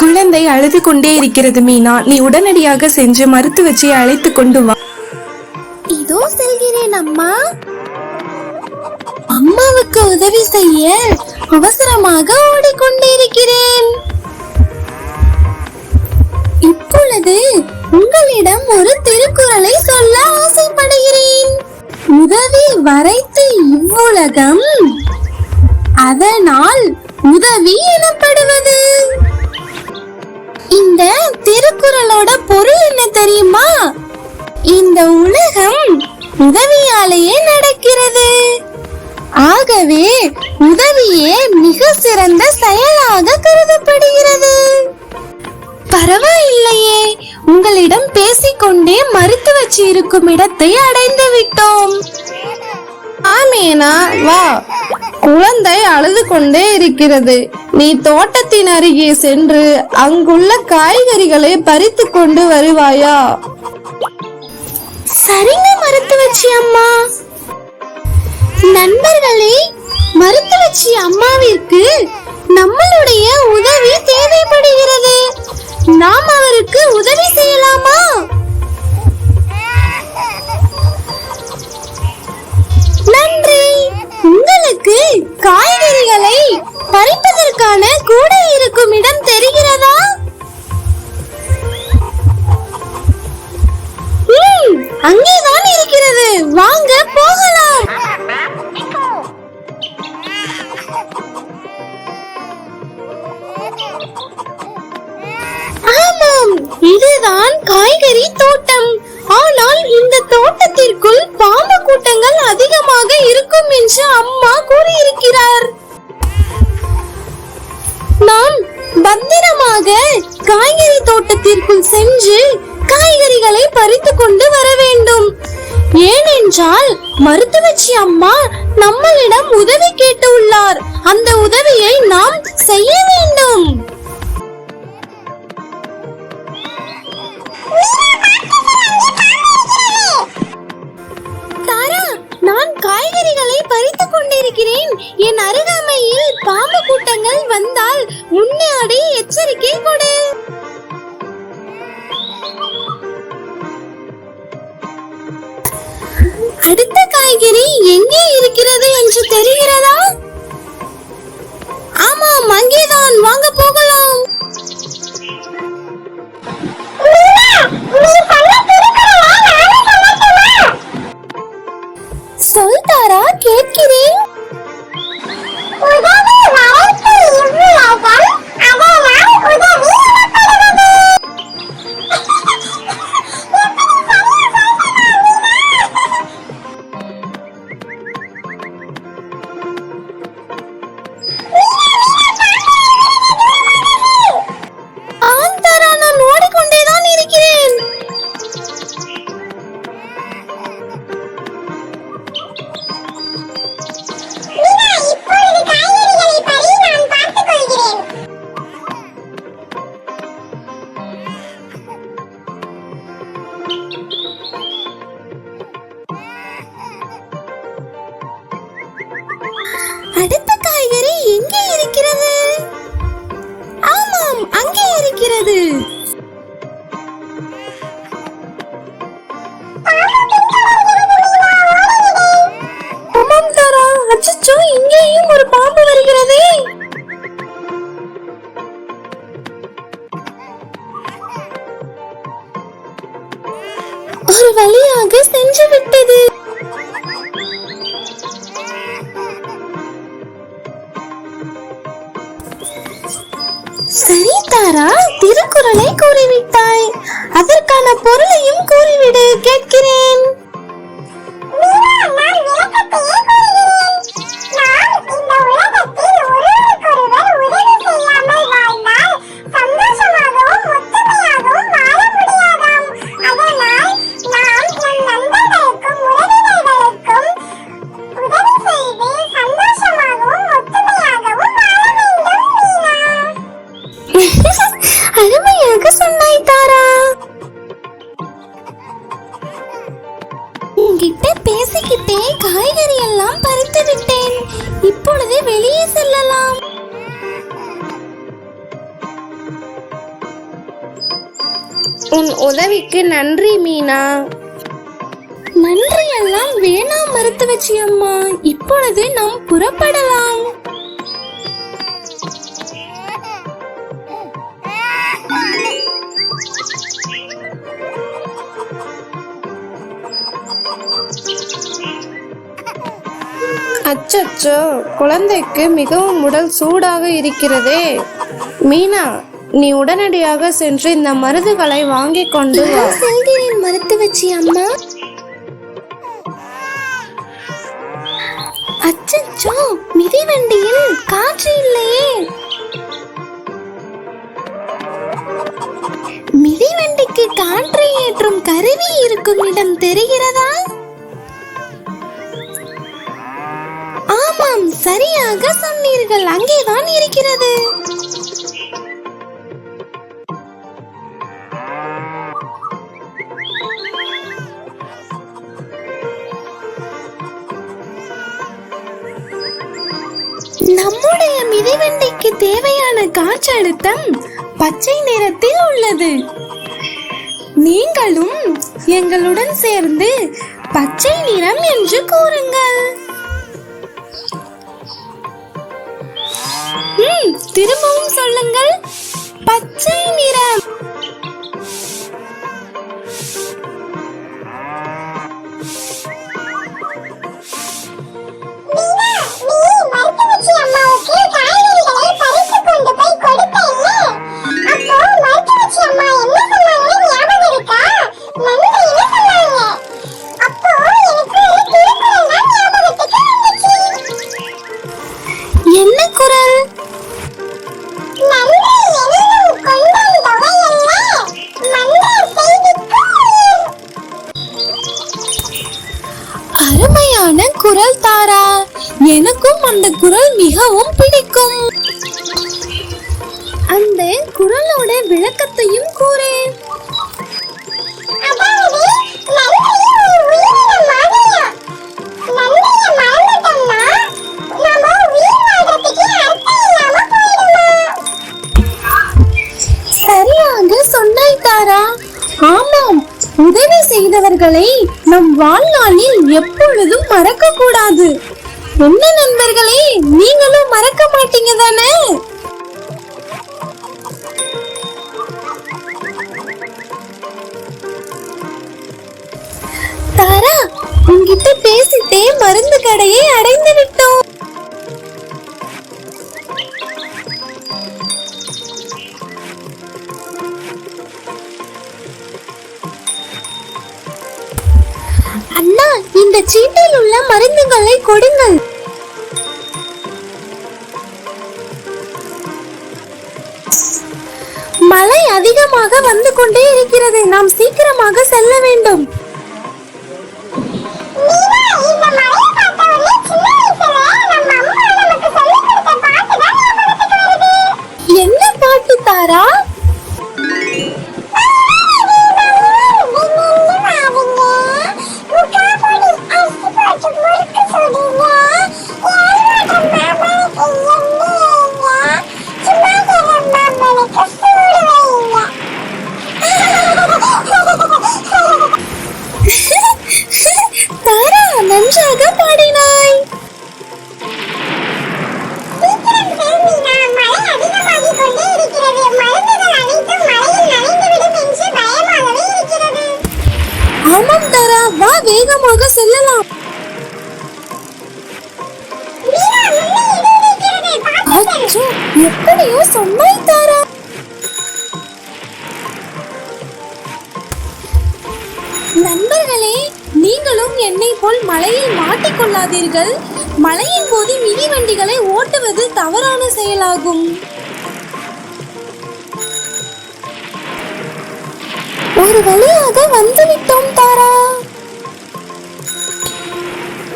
குழந்தை அழுது கொண்டே இருக்கிறது மீனா, நீ உடனடியாக சென்று மருத்துவச்சியை அழைத்து கொண்டு வா. இதோ செல்கிறேன் அம்மா. அம்மாவுக்கு உதவி செய்ய அவசரமாக ஓடிக்கொண்டிருக்கிறேன். இப்பொழுது உங்களிடம் ஒரு திருக்குறளை சொல்ல ஆசைப்படுகிறேன். உதவி வரைத்து இவ்வுலகம், அதனால் உதவி எனப்படுவது. இந்த திருக்குறளோட பொருள் என்ன தெரியுமா? இந்த உலகம் உதவியாலேயே நடக்கிறது. ஆகவே உதவியே மிக சிறந்த செயலாக கருதப்படுகிறது. பரவாயில்லையே, உங்களிடம் பேசிக்கொண்டே மருத்துவச்சி இருக்கும் இடத்தை அடைந்து விட்டோம். ஆமேனா, வா. குழந்தை அழுது கொண்டே இருக்கிறது. நீ தோட்டத்தின் அருகே சென்று அங்குள்ள காய்கறிகளை பறித்து கொண்டு வருவாயா? சரிங்க மருத்துவச்சி அம்மா. நண்பர்களே, மருத்துவச்சி அம்மாவிற்கு நம்மளுடைய உதவி தேவைப்படுகிறது. நாம் அவருக்கு உதவி செய்யலாமா? நன்றி. உங்களுக்கு காய்கறிகளை பறிப்பதற்கான கூடை இருக்கும் இடம் தெரிகிறதா? அங்கேதான் இருக்கிறது. வாங்க போகலாம். ஆமாம், இதுதான் காய்கறி தோட்டம். ஆனால் இந்த தோட்டத்திற்குள் பாம்பு கூட்டங்கள் அதிகமாக இருக்கும் என்று அம்மா கூறியிருக்கிறார். நாம் பத்திரமாக காய்கறி தோட்டத்திற்குள் சென்று காய்கறிகளை பறித்து கொண்டு வர வேண்டும். ஏனென்றால் மருத்துவச்சி அம்மா நம்மளிடம் உதவி கேட்டு உள்ளார். அந்த உதவியை நாம் செய்ய வேண்டும். தாரா, நான் காய்கறிகளை பறித்துக் கொண்டிருக்கிறேன். என் அருகாமையில் பாம்பு கூட்டங்கள் வந்தால் முன்னாடி எச்சரிக்கை கொடு. அடுத்த காய்கறி எங்கே இருக்கிறது என்று தெரிகிறதா? ஆமாம், அங்கேதான். வாங்க போகலாம். சொல் தாரா, கேட்கிறேன். அடுத்த காய்கறி எங்கே இருக்கிறது? ஆமாம், அங்கே இருக்கிறது. ஆமாம் தாரா, அச்சச்சோ, இங்கேயும் ஒரு பாம்பு வருகிறது. ஒரு வழியாக சென்று விட்டது. சரி தாரா, திருக்குறளை கூறிவிட்டாய். அதற்கான பொருளையும் கூறிவிடு, கேட்கிறேன். அருமையாக சொன்னாய் தாரா. உன்கிட்ட பேசிக்கிட்டே காய்கறி எல்லாம் பறித்து விட்டேன். இப்பொழுது வெளியே செல்லலாம். உன் உதவிக்கு நன்றி மீனா. நன்றி எல்லாம் வேணாம் மருத்துவச்சி அம்மா, இப்பொழுது நாம் புறப்படலாம். அச்சச்சோ, குழந்தைக்கு மிகவும் உடல் சூடாக இருக்கிறதே. மீனா, நீ உடனடியாக சென்று இந்த மருந்துகளை வாங்கிக் கொண்டு வா. செல்கிறேன் மருத்துவச்சி அம்மா. அச்சச்சோ, மிதிவண்டியில் காற்று இல்லையே. மிதிவண்டிக்கு காற்றை ஏற்றும் கருவி இருக்கும் இடம் தெரிகிறதா? ஆமாம், சரியாக சொன்னீர்கள், அங்கேதான் இருக்கிறது. நம்முடைய மிதிவண்டிக்கு தேவையான காற்றழுத்தம் பச்சை நிறத்தில் உள்ளது. நீங்களும் எங்களுடன் சேர்ந்து பச்சை நிறம் என்று கூறுங்கள். திரும்பவும் சொல்லுங்கள், பச்சை நிறம். என்ன குரல்? அருமையான குரல் தாரா, எனக்கும் அந்த குரல் மிகவும் பிடிக்கும். அந்த குரலோட விளக்கத்தையும் கூறு. சரியாக சொன்னாய் தாரா. ஆமாம், உதவி செய்தவர்களை நம் வாழ்நாளில் எப்பொழுதும் மறக்க கூடாது. என்ன நண்பர்களே, நீங்களும் மறக்க மாட்டீங்க தானே? தாரா, உன்கிட்ட பேசிட்டே மருந்து கடையை அடைந்து விட்டோம். அண்ணா, இந்த சீட்டில் உள்ள மருந்துகளை கொடுங்கள். மழை அதிகமாக வந்து கொண்டே இருக்கிறது, நாம் சீக்கிரமாக செல்ல வேண்டும். என்ன பாட்டு தாரா? தாரா, நன்றாக பாடினாய். ஆமாம் தாரா, வா வேகமாக செல்லலாம். அச்சோ, எப்படியோ சொன்னாய் தாரா. நண்பர்களே, நீங்களும் என்னை போல் மழையில் மாட்டிக்கொள்ளாதீர்கள். மழையின் போது மிதிவண்டிகளை ஓட்டுவது தவறான செயலாகும். ஒரு வழியாக வந்துவிட்டோம் தாரா.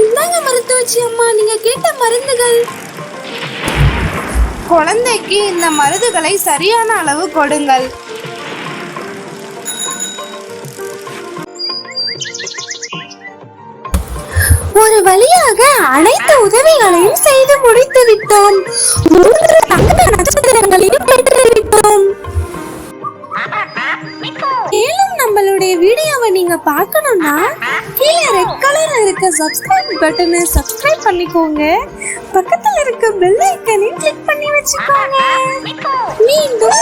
இந்தாங்க மருத்துவச்சி அம்மா, நீங்க கேட்ட மருந்துகள். குழந்தைக்கு இந்த மருந்துகளை சரியான அளவு கொடுங்கள். ஒரு வழியாக அனைத்து உதவிகளையும் செய்து முடித்து விட்டோம். 3 தங்க நட்சத்திரங்களையும் பெற்று விட்டோம். என்னுடைய வீடியோவை நீங்க பார்க்கணும்னா கீழே ரெட் கலர்ல இருக்க சப்ஸ்கிரைப் பட்டனை சப்ஸ்கிரைப் பண்ணிக்கோங்க. பக்கத்துல இருக்க பெல் ஐகானையும் கிளிக் பண்ணி வச்சுக்கோங்க. மீண்டும்